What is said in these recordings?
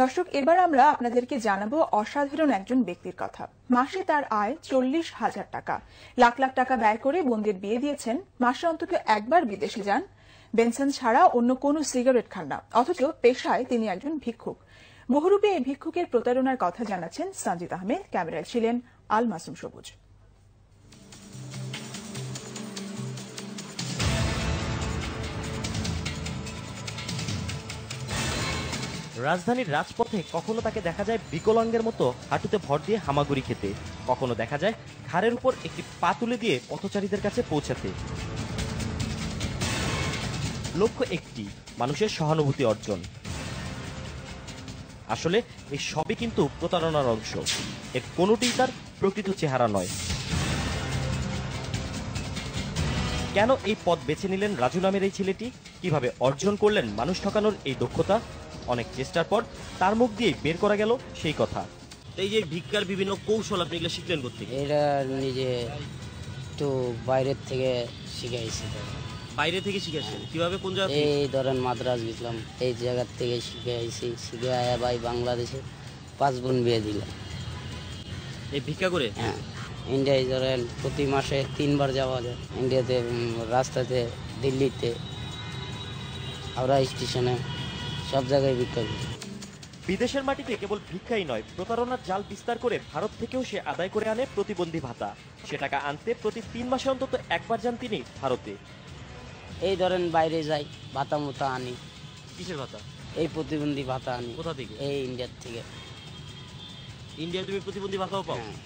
দর্শক, এবার আমরা আপনাদেরকে জানাবো অসাধারণ একজন ব্যক্তির কথা। মাসে তার আয় 40,000 টাকা। লাখ লাখ টাকা ব্যয় করে বোনদের বিয়ে দিয়েছেন। মাসে অন্তত একবার বিদেশে যান। বেনসন ছাড়া অন্য কোনো সিগারেট খান না, অথচ পেশায় তিনি একজন ভিক্ষুক। বহুরূপে এই ভিক্ষুকের প্রতারণার কথা জানাচ্ছেন সানজিদ আহমেদ। ক্যামেরায় ছিলেন আল মাসুম সবুজ। রাজধানীর রাজপথে কখনো তাকে দেখা যায় বিকলাঙ্গের মতো হাঁটুতে ভর দিয়ে হামাগুড়ি খেতে, কখনো দেখা যায় ঘাড়ের উপর একটি পা তুলে দিয়ে পথচারীদের কাছে পৌঁছাতে। লক্ষ্য একটি, মানুষের সহানুভূতি অর্জন। আসলে এই সবই কিন্তু প্রতারণার অংশ। এর কোনোটিই তার প্রকৃত চেহারা নয়। কেন এই পথ বেছে নিলেন রাজু নামের এই ছেলেটি? কিভাবে অর্জন করলেন মানুষ ঠকানোর এই দক্ষতা? অনেক চেষ্টার পর তার মুখ দিয়ে বের করা গেল সেই কথা। এই যে ভিক্ষার বিভিন্ন কৌশল আপনি এগুলো শিখলেন কোত্থেকে? এটা নিজে একটু বাইরের থেকে শিখাইছি। বাইরে থেকে শিখেছেন? কিভাবে, কোন জায়গা? এই ধরেন মাদ্রাজ গেছিলাম, এই জায়গার থেকে শিখাইছি। শিখে আয়া ভাই বাংলাদেশে 5 বোন বিয়ে দিলাম এই ভিক্ষা করে। হ্যাঁ, ইন্ডিয়ায় ধরেন প্রতি মাসে 3 বার যাওয়া যায়। ইন্ডিয়াতে রাস্তাতে, দিল্লিতে, হাওড়া স্টেশনে, সব জায়গায় ভিক্ষা করি। বিদেশের মাটিতে কেবল ভিক্ষাই নয়, প্রতারণার জাল বিস্তার করে ভারত থেকেও সে আদায় করে আনে প্রতিবন্ধী ভাতা। সে টাকা আনতে প্রতি 3 মাসে অন্তত একবার যান তিনি ভারতে। এই ধরেন বাইরে যাই, ভাতা মোতা আনি। কিসের ভাতা? এই প্রতিবন্ধী ভাতা আনি। কোথা থেকে? এই ইন্ডিয়ার থেকে। ইন্ডিয়ায় তুমি প্রতিবন্ধী ভাতাও পাও? হ্যাঁ।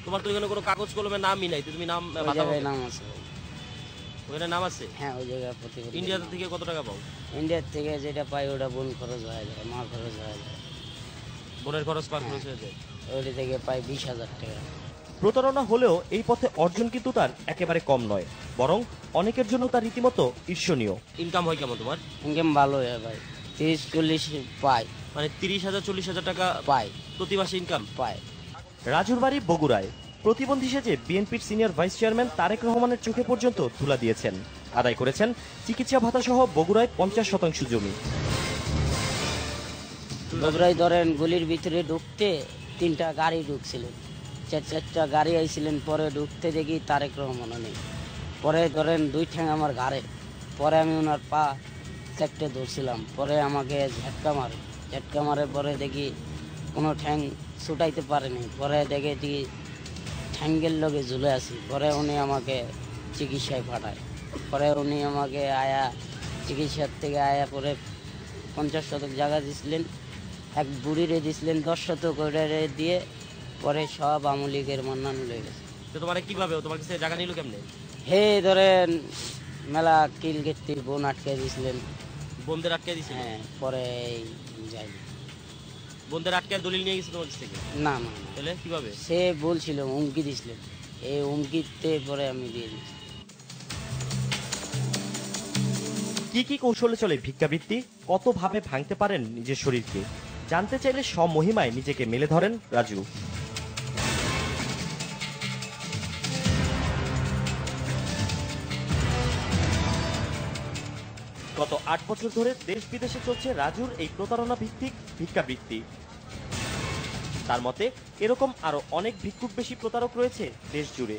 তোমার তো এখানে কোনো কাগজ কলমে নামই নাই, তুমি নাম ওই জায়গায় নাম আছে। ওখানে নাম আছে? হ্যাঁ, ওই জায়গায় প্রতিবন্ধী। ইন্ডিয়া থেকে কত টাকা পাও? ইন্ডিয়ার থেকে যেটা পাই ওটা বোন খরচ হয়ে যায়, মা খরচ হয়ে যায়। বোনের খরচ পার খরচ হয়ে যায়। ওইটা থেকে পাই 20,000 টাকা। প্রতারণা হলেও এই পথে অর্জন কিন্তু তার একেবারে কম নয়, বরং অনেকের জন্য তার রীতিমতো ঈর্ষণীয়। ইনকাম হয় কেমন তোমার? ইনকাম ভালো হয় ভাই, 30-40 পাই। মানে 30,000-40,000 টাকা পাই প্রতি মাসে ইনকাম পাই। রাজুর বাড়ি বগুড়ায়। প্রতিবন্ধী সেজে বিএনপির সিনিয়র ভাইস চেয়ারম্যান তারেক রহমানের চোখে পর্যন্ত ধুলা দিয়েছেন। আদায় করেছেন চিকিৎসা ভাতা সহ বগুড়ায় 50% জমি। বগুড়ায় ধরেন গলির ভিতরে ঢুকতে 3টা গাড়ি ঢুকছিলেন, 4টা গাড়ি আইছিলেন। পরে ঢুকতে দেখি তারেক রহমান নেই। পরে ধরেন 2 ঠ্যাং আমার ঘাড়ে। পরে আমি ওনার পা চেকটে ধরছিলাম। পরে আমাকে ঝটকা মারে। পরে দেখি কোনো ঠ্যাং ছুটাইতে পারেনি। পরে দেখি ঠ্যাঙ্গের লগে ঝুলে আছি। পরে উনি আমাকে চিকিৎসায় পাঠায়। পরে উনি আমাকে আয়া চিকিৎসার থেকে আয়া পরে 50 শতক জায়গা দিছিলেন, এক বুড়িরে দিছিলেন 10 শতক দিয়ে। পরে সব আওয়ামী লীগের মান্নান লয়ে গেছে। তো তোমার কিভাবে, তোমার কাছে জায়গা নিল কেমনে? হে ধরেন মেলা কিল গেটটি বোন আটকে দিছিলেন। বোনদের আটকে দিছে? হ্যাঁ, পরে যাই বোনদের আটকে দলিল নিয়ে গেছে তোমার কাছ থেকে? না না। তাহলে কিভাবে? সে বলছিল, হুমকি দিছিলেন। এই হুমকিতে পরে আমি দিয়ে দিচ্ছি। কি কি কৌশলে চলে ভিক্ষাবৃত্তি? কত ভাবে ভাঙতে পারেন নিজের শরীরকে? জানতে চাইলে স্বমহিমায় নিজেকে মেলে ধরেন রাজু। গত 8 বছর ধরে দেশ বিদেশে চলছে রাজুর এই প্রতারণা ভিত্তিক ভিক্ষাবৃত্তি। তার মতে এরকম আরো অনেক ভিক্ষুক বেশি প্রতারক রয়েছে দেশ জুড়ে।